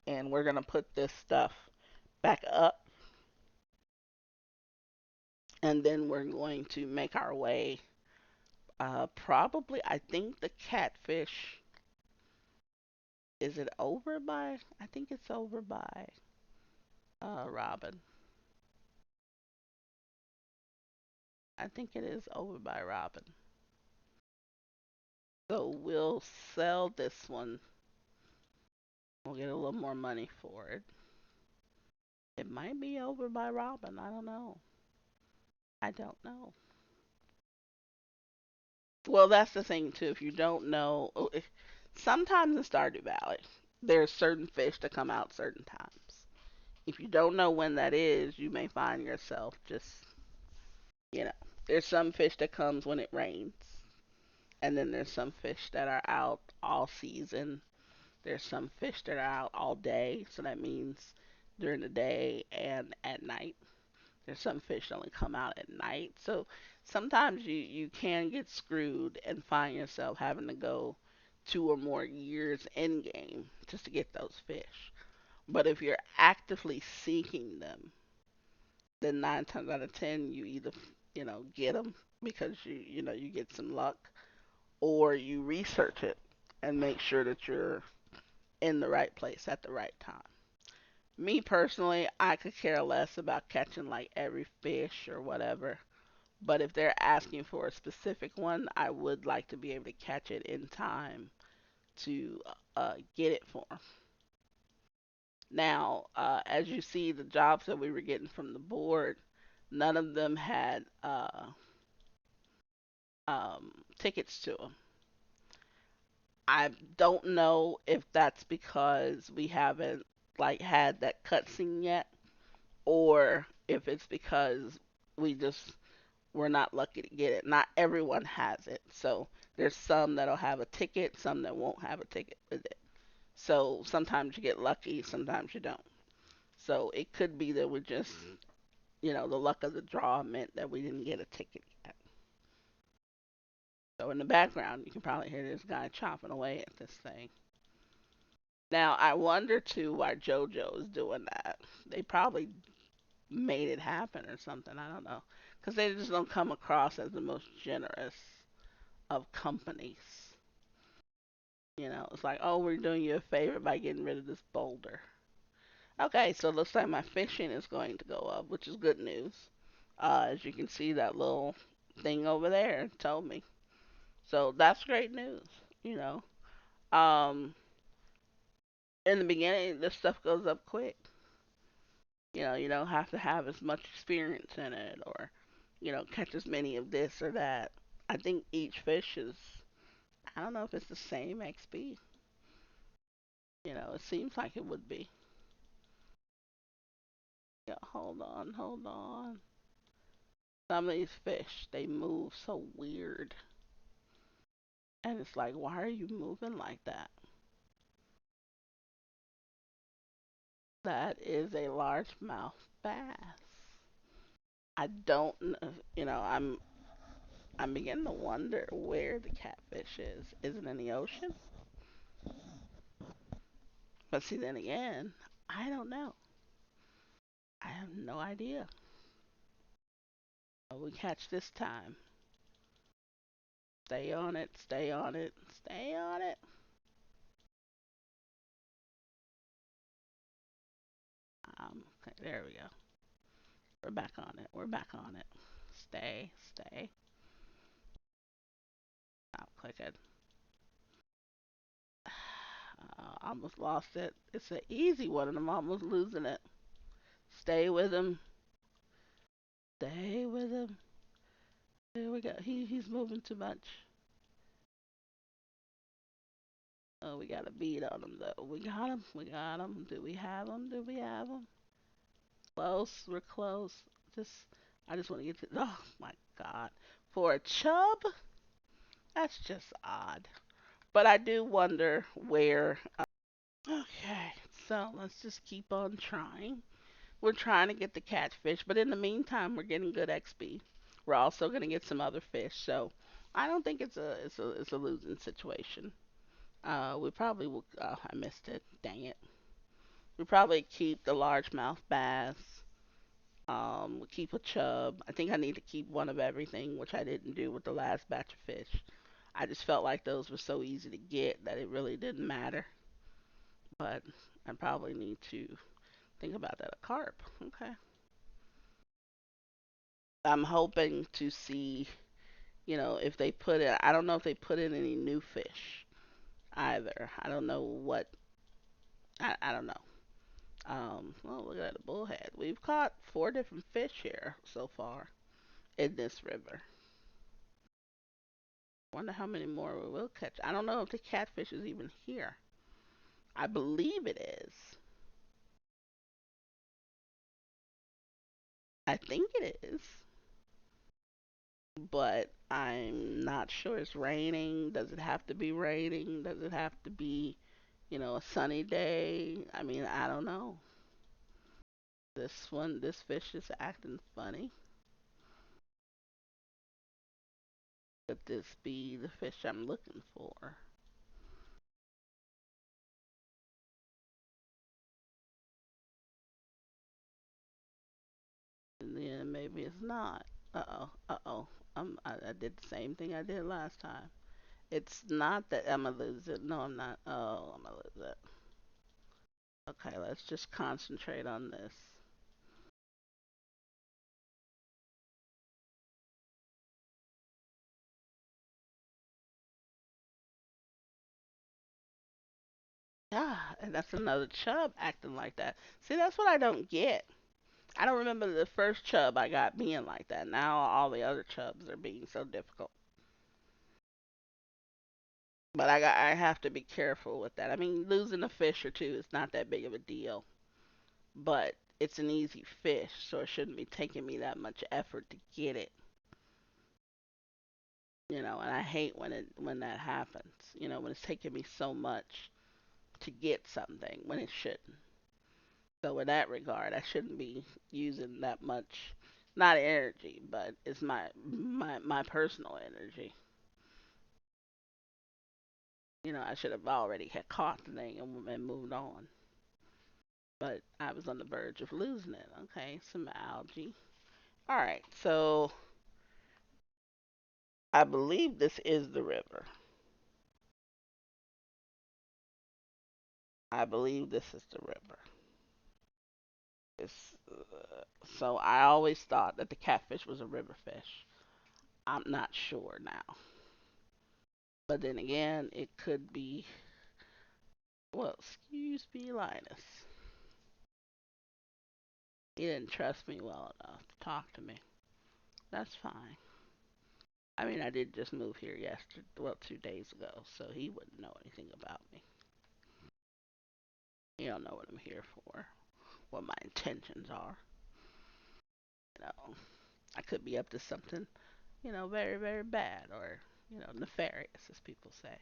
and we're going to put this stuff back up and then we're going to make our way. Probably, I think the catfish, is it over by? I think it's over by Robin. I think it is over by Robin. So we'll sell this one. We'll get a little more money for it. It might be over by Robin. I don't know. I don't know. Well, that's the thing too. If you don't know, sometimes in Stardew Valley, there's certain fish that come out certain times. If you don't know when that is, you may find yourself just, you know, there's some fish that comes when it rains, and then there's some fish that are out all season. There's some fish that are out all day, so that means during the day and at night. There's some fish that only come out at night. So sometimes you can get screwed and find yourself having to go 2 or more years in game just to get those fish. But if you're actively seeking them, then 9 times out of 10 you either get them because you get some luck, or you research it and make sure that you're in the right place at the right time. Me personally, I could care less about catching like every fish or whatever. But if they're asking for a specific one, I would like to be able to catch it in time to get it for 'em. Now, as you see, the jobs that we were getting from the board, none of them had tickets to them. I don't know if that's because we haven't like had that cutscene yet, or if it's because we just we're not lucky to get it. Not everyone has it. So there's some that'll have a ticket, some that won't have a ticket with it. So sometimes you get lucky, sometimes you don't. So it could be that we're just, the luck of the draw meant that we didn't get a ticket yet. So in the background, you can probably hear this guy chopping away at this thing. Now I wonder too why JoJo is doing that. They probably made it happen or something. I don't know, because they just don't come across as the most generous of companies. It's like, oh, we're doing you a favor by getting rid of this boulder. Okay, so it looks like my fishing is going to go up, which is good news. As you can see, that little thing over there told me. So that's great news. You know, um, in the beginning, this stuff goes up quick. You don't have to have as much experience in it or, catch as many of this or that. I think each fish is, I don't know if it's the same XP. It seems like it would be. Yeah, hold on, hold on. Some of these fish, they move so weird. And it's like, why are you moving like that? That is a largemouth bass. I don't know, I'm beginning to wonder where the catfish is. Is it in the ocean? But see, then again, I don't know. I have no idea. What we catch this time. Stay on it, stay on it, stay on it. Okay, there we go. We're back on it. We're back on it. Stay, stay. I'll click it. I almost lost it. It's an easy one, and I'm almost losing it. Stay with him. Stay with him. There we go. He's moving too much. Oh, we got a bead on him though. We got him. We got him. Do we have him? Do we have him? Close. We're close. Just, I just want to get to. Oh my God. For a chub, that's just odd. But I do wonder where. Okay, so let's just keep on trying. We're trying to get the catfish, but in the meantime, we're getting good XP. We're also gonna get some other fish, so I don't think it's a losing situation. We probably will. Oh, I missed it. Dang it. We probably keep the largemouth bass. We keep a chub. I think I need to keep one of everything, which I didn't do with the last batch of fish. I just felt like those were so easy to get that it really didn't matter. But I probably need to think about that. A carp. Okay. I'm hoping to see, if they put it. I don't know if they put in any new fish either. I don't know what. I don't know. Oh, look at the bullhead. We've caught 4 different fish here so far in this river. Wonder how many more we will catch. I don't know if the catfish is even here. I believe it is. I think it is, but I'm not sure. It's raining. Does it have to be raining? Does it have to be, a sunny day? I mean, I don't know. This fish is acting funny. Could this be the fish I'm looking for? And then maybe it's not. Uh oh. I did the same thing I did last time. It's not that I'm gonna lose it. No, I'm not. Oh, I'm gonna lose it. Okay, let's just concentrate on this. Yeah, and that's another chub acting like that. See, that's what I don't get. I don't remember the first chub I got being like that. Now all the other chubs are being so difficult. But I have to be careful with that. I mean, losing a fish or two is not that big of a deal, but it's an easy fish, so it shouldn't be taking me that much effort to get it. And I hate when that happens. When it's taking me so much to get something when it shouldn't. So in that regard, I shouldn't be using that much, not energy, but it's my personal energy. I should have already had caught the thing and moved on. But I was on the verge of losing it. Okay, some algae. All right, so I believe this is the river. I believe this is the river. So I always thought that the catfish was a river fish. I'm not sure now. But then again, it could be. Well, excuse me, Linus. He didn't trust me well enough to talk to me. That's fine. I mean, I did just move here yesterday, well, 2 days ago, so he wouldn't know anything about me. He don't know what I'm here for, what my intentions are. You know, I could be up to something, very, very bad or, nefarious, as people say.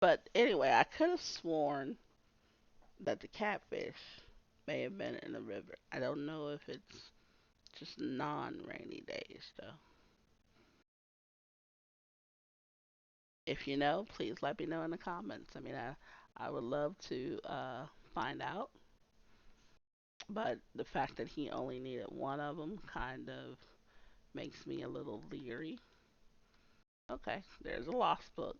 But anyway, I could have sworn that the catfish may have been in the river. I don't know if it's just non-rainy days, though. If you know, please let me know in the comments. I mean, I would love to find out. But the fact that he only needed one of them kind of makes me a little leery. Okay, there's a lost book.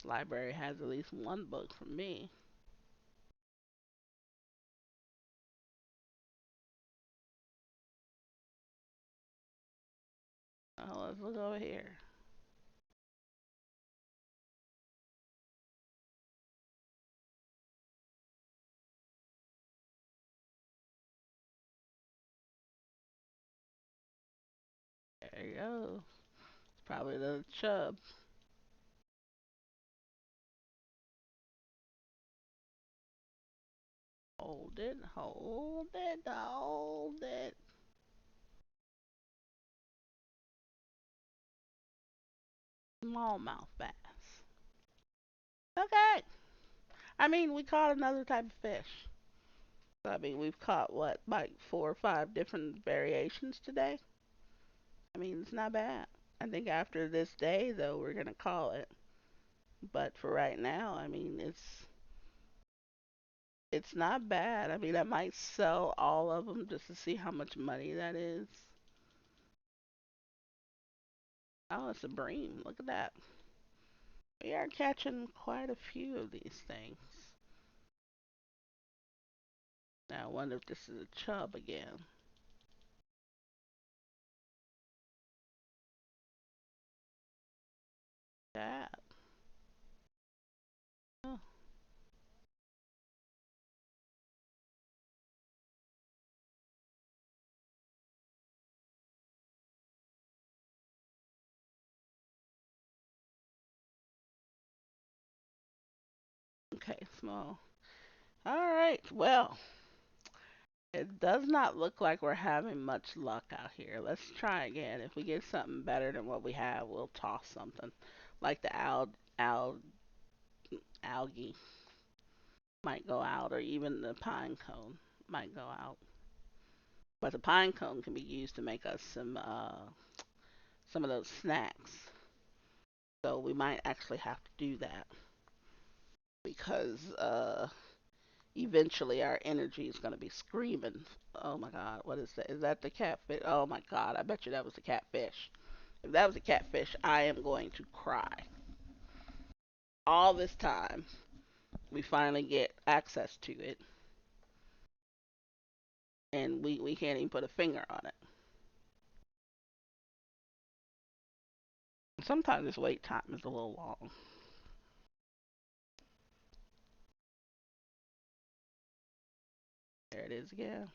Library has at least one book from me. Oh, let's look over here. There you go. It's probably the chub. Hold it, hold it, hold it. Smallmouth bass. Okay. I mean, we caught another type of fish. I mean, we've caught what, like 4 or 5 different variations today? I mean, it's not bad. I think after this day, though, we're gonna call it. But for right now, I mean, it's not bad. I mean, I might sell all of them just to see how much money that is. Oh, it's a bream. Look at that. We are catching quite a few of these things. Now, I wonder if this is a chub again. That. Oh, okay, small. All right. Well, it does not look like we're having much luck out here. Let's try again. If we get something better than what we have, we'll toss something. Like the algae might go out, or even the pine cone might go out. But the pine cone can be used to make us some of those snacks. So we might actually have to do that because eventually our energy is going to be screaming. Oh my God, what is that? Is that the catfish? Oh my God, I bet you that was the catfish. If that was a catfish, I am going to cry. All this time, we finally get access to it, and we can't even put a finger on it. Sometimes this wait time is a little long. There it is again.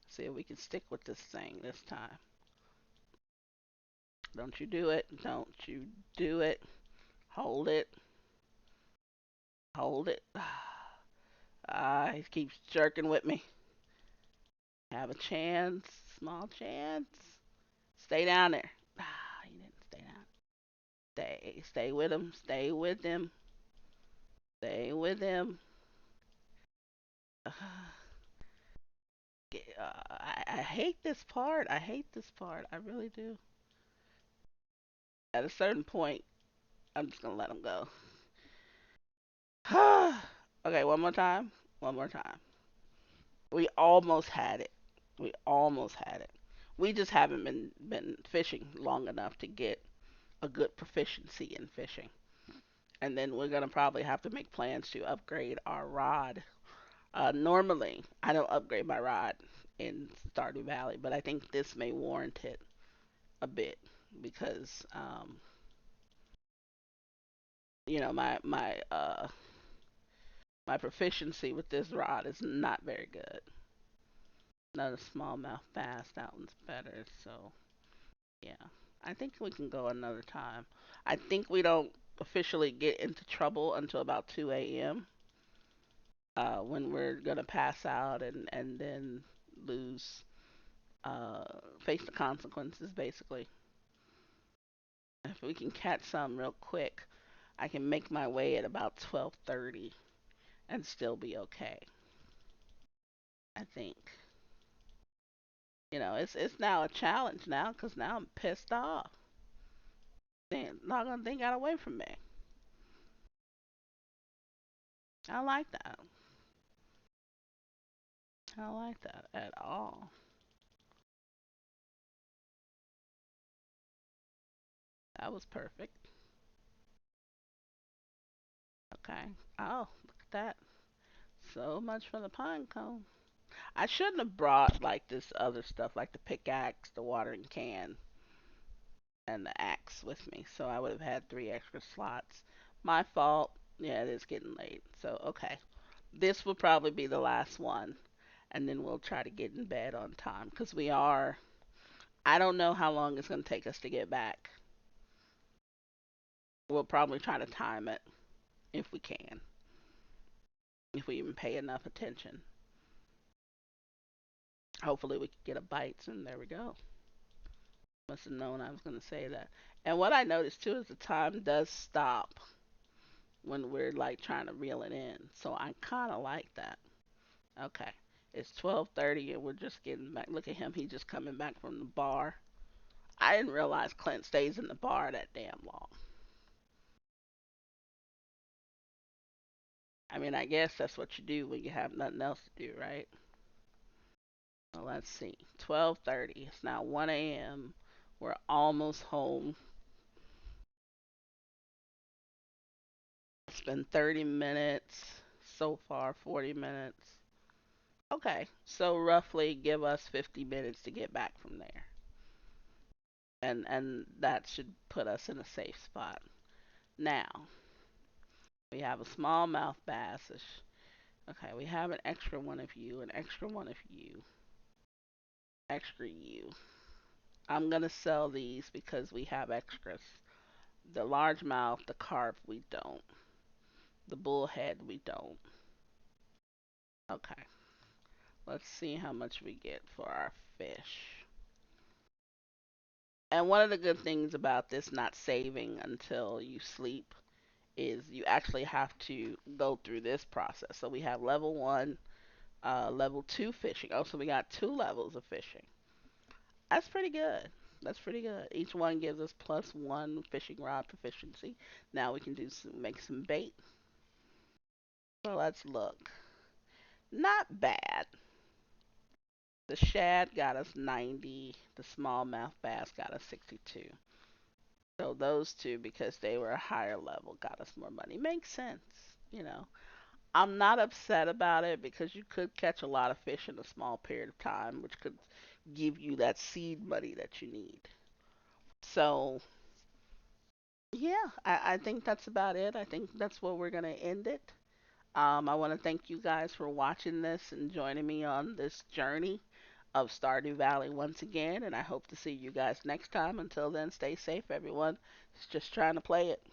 See if we can stick with this thing this time. Don't you do it. Don't you do it. Hold it. Hold it. Ah, he keeps jerking with me. Have a chance, small chance. Stay down there. Ah, he didn't stay down. Stay with him. Stay with him. Stay with him. I hate this part. I hate this part. I really do. At a certain point, I'm just gonna let him go. Okay, one more time. One more time. We almost had it. We almost had it. We just haven't been fishing long enough to get a good proficiency in fishing. And then we're gonna probably have to make plans to upgrade our rod. Normally, I don't upgrade my rod in Stardew Valley, but I think this may warrant it a bit because, my proficiency with this rod is not very good. Another smallmouth bass, that one's better. So yeah, I think we can go another time. I think we don't officially get into trouble until about 2 a.m. When we're gonna pass out and then lose, face the consequences basically. If we can catch some real quick, I can make my way at about 12:30 and still be okay. I think. It's now a challenge now because now I'm pissed off. They're not gonna think got away from me. I like that. I don't like that at all. That was perfect. Okay. Oh, look at that. So much for the pine cone. I shouldn't have brought like this other stuff like the pickaxe, the watering can, and the axe with me. So I would have had 3 extra slots. My fault. Yeah, it is getting late. So, okay. This will probably be the last one. And then we'll try to get in bed on time. Because we are. I don't know how long it's going to take us to get back. We'll probably try to time it if we can. If we even pay enough attention. Hopefully we can get a bite. And there we go. Must have known I was going to say that. And what I noticed too is the time does stop when we're like trying to reel it in. So I kind of like that. Okay. It's 12:30 and we're just getting back. Look at him. He's just coming back from the bar. I didn't realize Clint stays in the bar that damn long. I mean, I guess that's what you do when you have nothing else to do, right? Well, let's see. 12:30. It's now 1 a.m. We're almost home. It's been 30 minutes so far, 40 minutes. Okay, so roughly give us 50 minutes to get back from there. And that should put us in a safe spot. Now, we have a smallmouth bass. Okay, we have an extra one of you, an extra one of you, extra you. I'm gonna sell these because we have extras. The largemouth, the carp, we don't. The bullhead, we don't. Okay, let's see how much we get for our fish. And one of the good things about this not saving until you sleep is you actually have to go through this process. So we have level one, level two fishing. Oh, so we got 2 levels of fishing. That's pretty good. That's pretty good. Each one gives us +1 fishing rod proficiency. Now we can make some bait. So let's look. Not bad. The shad got us 90. The smallmouth bass got us 62. So those two, because they were a higher level, got us more money. Makes sense. I'm not upset about it because you could catch a lot of fish in a small period of time, which could give you that seed money that you need. So, yeah, I think that's about it. I think that's where we're going to end it. I want to thank you guys for watching this and joining me on this journey of Stardew Valley once again. And I hope to see you guys next time. Until then, stay safe, everyone. It's just trying to play it.